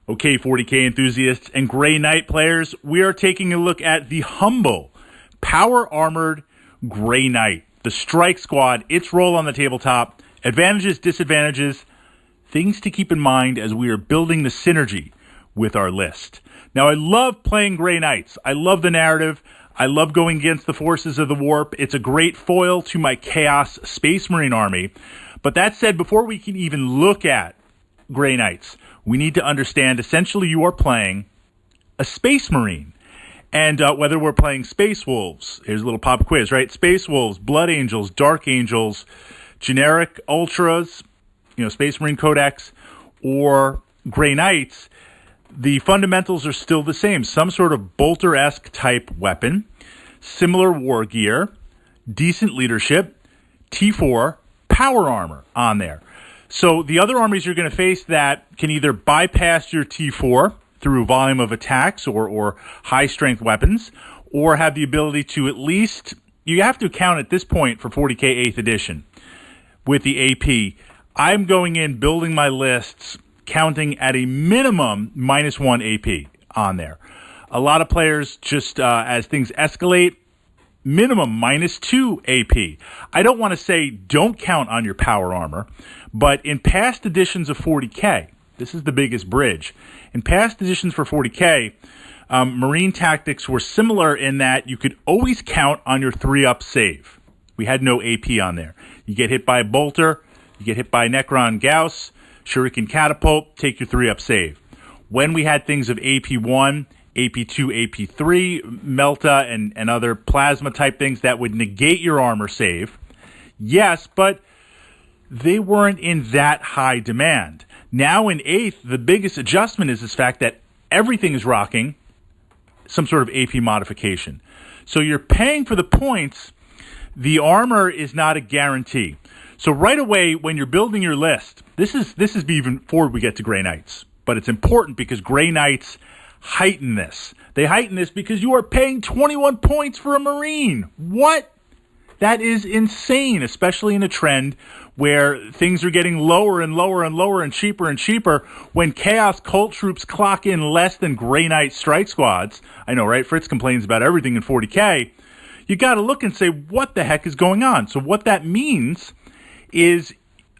Okay, 40K enthusiasts and Grey Knight players, we are taking a look at the humble, power-armored Grey Knight, the Strike Squad, its role on the tabletop, advantages, disadvantages, things to keep in mind as we are building the synergy with our list. Now, I love playing Grey Knights. I love the narrative. I love going against the forces of the warp. It's a great foil to my Chaos Space Marine army. But that said, before we can even look at Grey Knights, we need to understand essentially you are playing a Space Marine. And whether we're playing Space Wolves, here's a little pop quiz, right? Space Wolves, Blood Angels, Dark Angels, generic Ultras, Space Marine Codex, or Grey Knights, the fundamentals are still the same. Some sort of bolter-esque type weapon, similar war gear, decent leadership, T4, power armor on there. So the other armies you're going to face that can either bypass your T4 through volume of attacks or high-strength weapons, or have the ability to at least, you have to count at this point for 40K 8th edition with the AP. I'm going in building my lists counting at a minimum -1 AP on there. A lot of players just, as things escalate, minimum -2 AP. I don't want to say don't count on your power armor, but in past editions of 40K, this is the biggest bridge. In past editions for 40K, Marine tactics were similar in that you could always count on your 3-up save. We had no AP on there. You get hit by a bolter, you get hit by Necron Gauss, Shuriken Catapult, take your 3-up save. When we had things of AP1, AP2, AP3, Melta, and other plasma type things that would negate your armor save, yes, but they weren't in that high demand. Now in 8th, the biggest adjustment is this fact that everything is rocking some sort of AP modification. So you're paying for the points. The armor is not a guarantee. So right away, when you're building your list, this is even before we get to Grey Knights, but it's important because Grey Knights heighten this. They heighten this because you are paying 21 points for a Marine. What? That is insane, especially in a trend where things are getting lower and lower and lower and cheaper when Chaos Cult troops clock in less than Grey Knight Strike Squads. I know, right? Fritz complains about everything in 40K. You got to look and say, what the heck is going on? So what that means is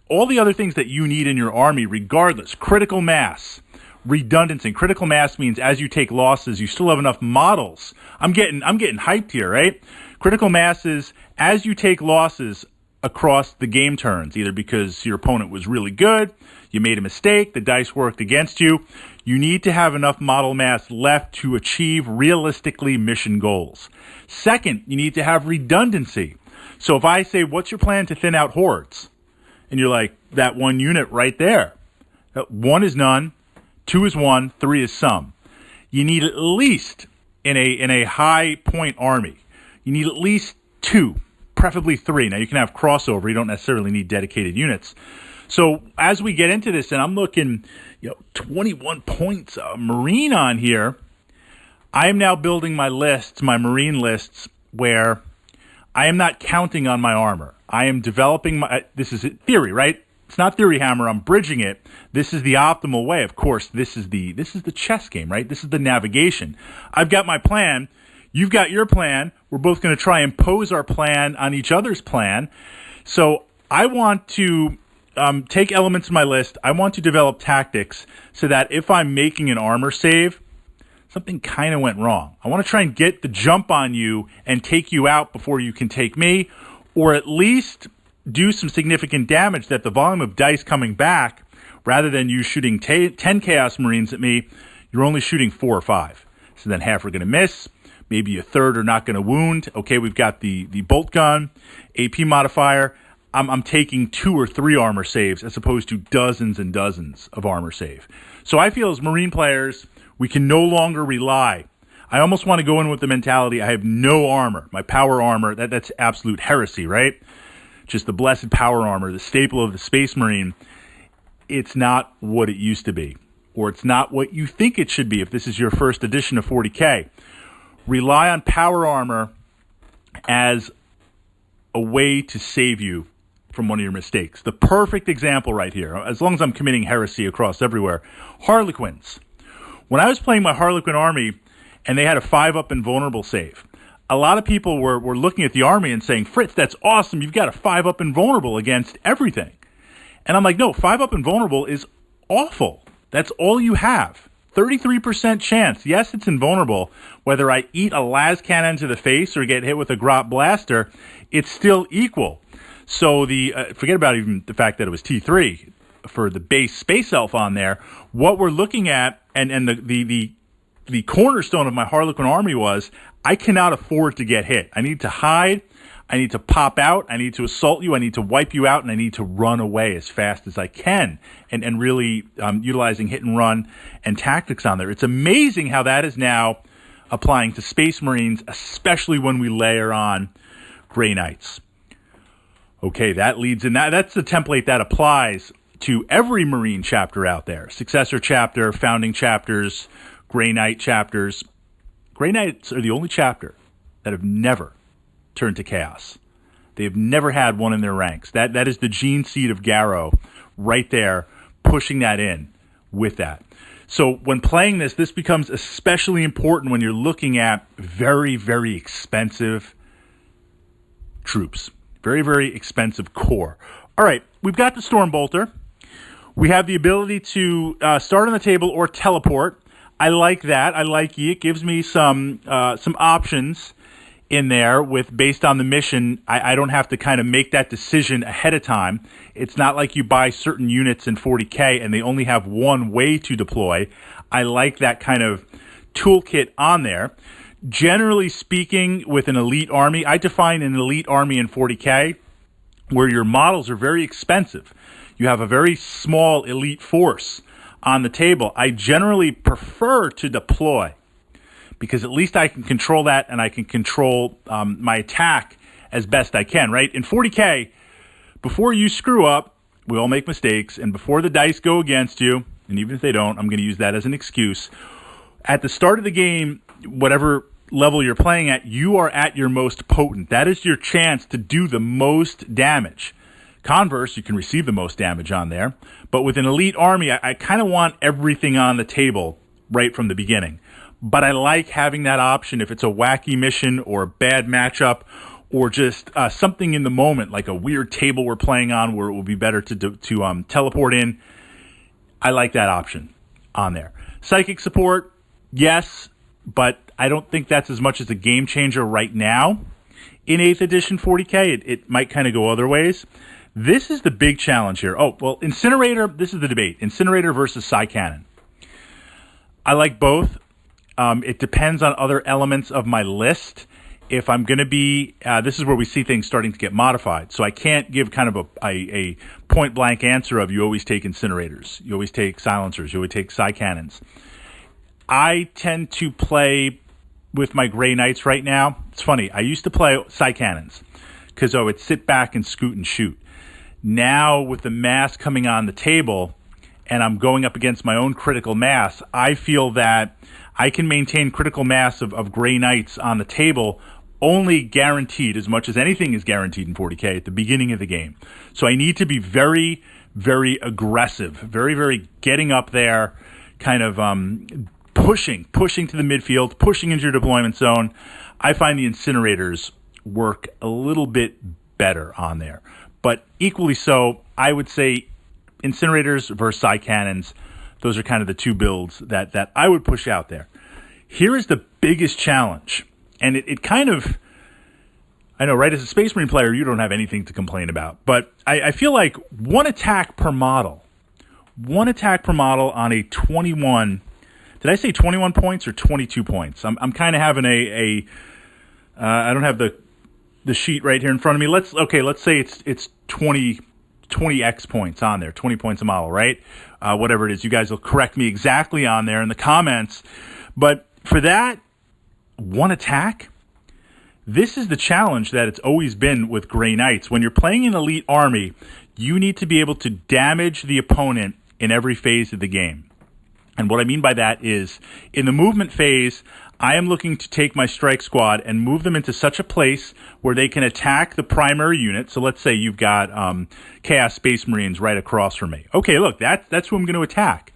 all the other things that you need in your army, regardless, critical mass, redundancy. Critical mass means as you take losses, you still have enough models. I'm getting hyped here, right? Critical mass is as you take losses across the game turns, either because your opponent was really good, you made a mistake, the dice worked against you, you need to have enough model mass left to achieve realistically mission goals. Second, you need to have redundancy. So if I say, what's your plan to thin out hordes? And you're like, that one unit right there. 1 is none, 2 is 1, 3 is some. You need at least, in a high point army, you need at least 2, preferably 3. Now you can have crossover, you don't necessarily need dedicated units. So as we get into this, and I'm looking, 21 points, Marine on here, I am now building my lists, my Marine lists, where I am not counting on my armor. I am developing this is theory, right? It's not theory hammer. I'm bridging it. This is the optimal way. Of course, this is the chess game, right? This is the navigation. I've got my plan. You've got your plan. We're both going to try and impose our plan on each other's plan. So I want to take elements in my list. I want to develop tactics so that if I'm making an armor save, something kind of went wrong. I want to try and get the jump on you and take you out before you can take me, or at least do some significant damage that the volume of dice coming back, rather than you shooting 10 Chaos Marines at me, you're only shooting 4 or 5. So then half are going to miss, maybe a third are not going to wound. Okay, we've got the bolt gun, AP modifier. I'm taking 2 or 3 armor saves as opposed to dozens and dozens of armor save. So I feel as Marine players, we can no longer rely. I almost want to go in with the mentality, I have no armor. My power armor, that's absolute heresy, right? Just the blessed power armor, the staple of the Space Marine. It's not what it used to be, or it's not what you think it should be if this is your first edition of 40K. Rely on power armor as a way to save you from one of your mistakes. The perfect example right here, as long as I'm committing heresy across everywhere, Harlequins. When I was playing my Harlequin army and they had a 5-up invulnerable save, a lot of people were looking at the army and saying, Fritz, that's awesome. You've got a 5-up invulnerable against everything. And I'm like, no, 5-up invulnerable is awful. That's all you have. 33% chance. Yes, it's invulnerable. Whether I eat a las cannon to the face or get hit with a grot blaster, it's still equal. So forget about even the fact that it was T3 for the base space elf on there. What we're looking at, and the cornerstone of my Harlequin army was, I cannot afford to get hit. I need to hide. I need to pop out. I need to assault you. I need to wipe you out, and I need to run away as fast as I can, and really utilizing hit and run and tactics on there. It's amazing how that is now applying to Space Marines, especially when we layer on Grey Knights. Okay, that leads in. That's the template that applies to every Marine chapter out there. Successor chapter, founding chapters, Grey Knight chapters. Grey Knights are the only chapter that have never turned to chaos. They have never had one in their ranks. That is the gene seed of Garrow right there, pushing that in with that. So when playing this becomes especially important when you're looking at very, very expensive troops. Very, very expensive core. All right, we've got the Stormbolter. We have the ability to start on the table or teleport. I like that. I like it. It gives me some options in there based on the mission. I don't have to kind of make that decision ahead of time. It's not like you buy certain units in 40K and they only have one way to deploy. I like that kind of toolkit on there. Generally speaking, with an elite army, I define an elite army in 40K where your models are very expensive. You have a very small elite force on the table. I generally prefer to deploy because at least I can control that and I can control my attack as best I can, right? In 40K, before you screw up, we all make mistakes, and before the dice go against you, and even if they don't, I'm going to use that as an excuse, at the start of the game, whatever level you're playing at, you are at your most potent. That is your chance to do the most damage. Converse, you can receive the most damage on there. But with an elite army, I kind of want everything on the table right from the beginning. But I like having that option if it's a wacky mission or a bad matchup or just something in the moment, like a weird table we're playing on where it will be better to teleport in. I like that option on there. Psychic support, yes, but I don't think that's as much as a game changer right now. In 8th edition 40K, it might kind of go other ways. This is the big challenge here. Oh, well, Incinerator, this is the debate. Incinerator versus Psy Cannon. I like both. It depends on other elements of my list. If I'm going to be, this is where we see things starting to get modified. So I can't give kind of a point-blank answer of you always take Incinerators, you always take Silencers, you always take Psy Cannons. I tend to play with my Grey Knights right now. It's funny. I used to play Psy Cannons because I would sit back and scoot and shoot. Now with the mass coming on the table and I'm going up against my own critical mass, I feel that I can maintain critical mass of Grey Knights on the table only guaranteed, as much as anything is guaranteed in 40K, at the beginning of the game. So I need to be very, very aggressive, very, very getting up there, kind of pushing to the midfield, pushing into your deployment zone. I find the Incinerators work a little bit better on there. But equally so, I would say Incinerators versus Psy Cannons, those are kind of the two builds that I would push out there. Here is the biggest challenge. And it kind of, I know, right, as a Space Marine player, you don't have anything to complain about. But I feel like one attack per model on a 21, did I say 21 points or 22 points? I'm kind of having I don't have the sheet right here in front of me. Let's say it's 20x points on there, 20 points a model, right? Whatever it is, you guys will correct me exactly on there in the comments. But for that one attack, this is the challenge that it's always been with Grey Knights. When you're playing an elite army, you need to be able to damage the opponent in every phase of the game. And what I mean by that is, in the movement phase, I am looking to take my strike squad and move them into such a place where they can attack the primary unit. So let's say you've got Chaos Space Marines right across from me. Okay, look, that's who I'm going to attack.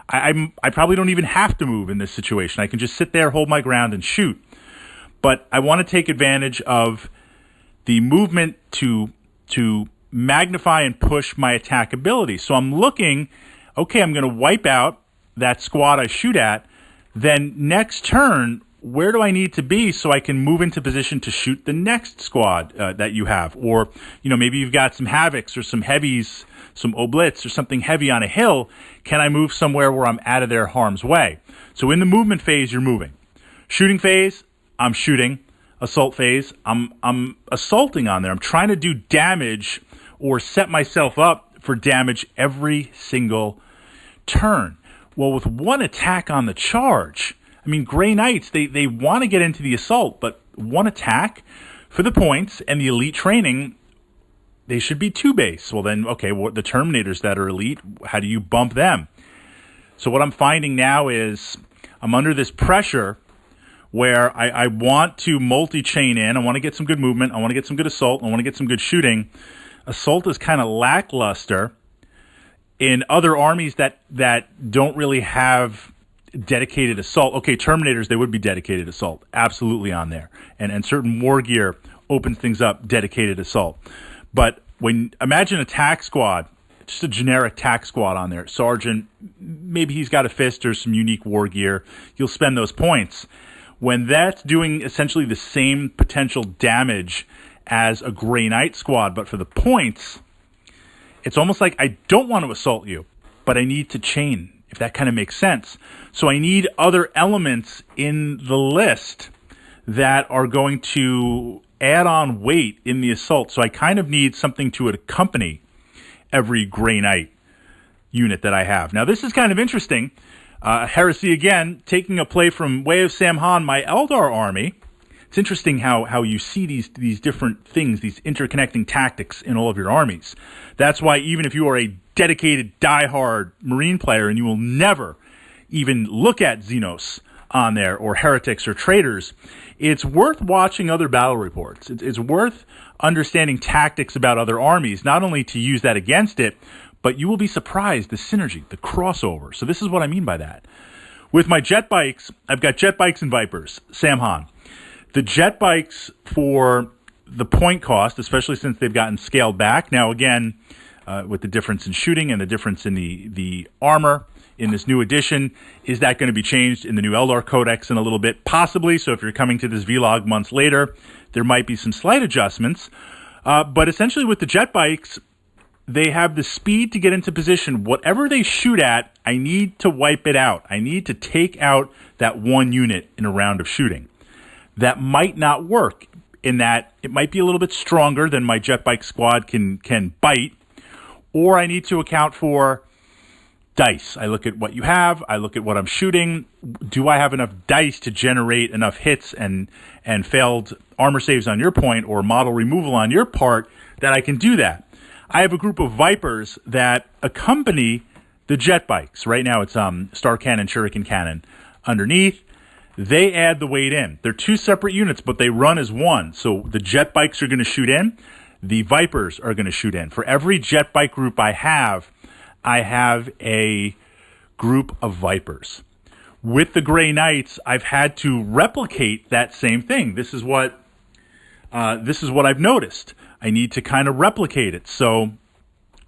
I probably don't even have to move in this situation. I can just sit there, hold my ground, and shoot. But I want to take advantage of the movement to magnify and push my attack ability. So I'm looking, okay, I'm going to wipe out that squad I shoot at. Then next turn, where do I need to be so I can move into position to shoot the next squad that you have? Or, maybe you've got some Havocs or some Heavies, some Oblits or something heavy on a hill. Can I move somewhere where I'm out of their harm's way? So in the movement phase, you're moving. Shooting phase, I'm shooting. Assault phase, I'm assaulting on there. I'm trying to do damage or set myself up for damage every single turn. Well, with one attack on the charge, Grey Knights, they want to get into the assault, but one attack for the points and the elite training, they should be 2 base. Well, then, okay, the Terminators that are elite, how do you bump them? So what I'm finding now is I'm under this pressure where I want to multi-chain in. I want to get some good movement. I want to get some good assault. I want to get some good shooting. Assault is kind of lackluster in other armies that don't really have dedicated assault. Okay, Terminators, they would be dedicated assault. Absolutely on there. And certain war gear opens things up, dedicated assault. But imagine a tack squad, just a generic tack squad on there. Sergeant, maybe he's got a fist or some unique war gear. You'll spend those points. When that's doing essentially the same potential damage as a Grey Knight squad, but for the points, it's almost like I don't want to assault you, but I need to chain, if that kind of makes sense. So I need other elements in the list that are going to add on weight in the assault. So I kind of need something to accompany every Grey Knight unit that I have. Now, this is kind of interesting. Heresy again, taking a play from Way of Samhan, my Eldar army. It's interesting how you see these different things, these interconnecting tactics in all of your armies. That's why even if you are a dedicated, diehard Marine player and you will never even look at Xenos on there or heretics or traitors, it's worth watching other battle reports. It's worth understanding tactics about other armies, not only to use that against it, but you will be surprised, the synergy, the crossover. So this is what I mean by that. With my jet bikes, I've got jet bikes and Vipers, Samhan. The jet bikes for the point cost, especially since they've gotten scaled back. Now, again, with the difference in shooting and the difference in the armor in this new edition, is that going to be changed in the new Eldar Codex in a little bit? Possibly. So if you're coming to this vlog months later, there might be some slight adjustments. But essentially with the jet bikes, they have the speed to get into position. Whatever they shoot at, I need to wipe it out. I need to take out that one unit in a round of shooting. That might not work in that it might be a little bit stronger than my jet bike squad can bite, or I need to account for dice. I look at what you have. I look at what I'm shooting. Do I have enough dice to generate enough hits and failed armor saves on your point or model removal on your part that I can do that? I have a group of Vipers that accompany the jet bikes. Right now it's Star Cannon, Shuriken Cannon underneath. They add the weight in. They're 2 separate units, but they run as one. So the jet bikes are going to shoot in. The Vipers are going to shoot in. For every jet bike group I have a group of Vipers. With the Grey Knights, I've had to replicate that same thing. This is what I've noticed. I need to kind of replicate it. So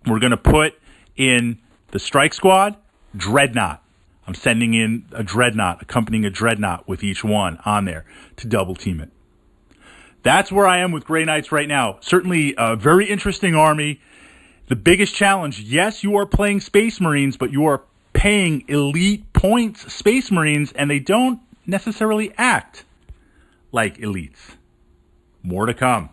we're going to put in the Strike Squad, Dreadnought. I'm sending in a Dreadnought, accompanying a Dreadnought with each one on there to double team it. That's where I am with Grey Knights right now. Certainly a very interesting army. The biggest challenge, yes, you are playing Space Marines, but you are paying elite points Space Marines, and they don't necessarily act like elites. More to come.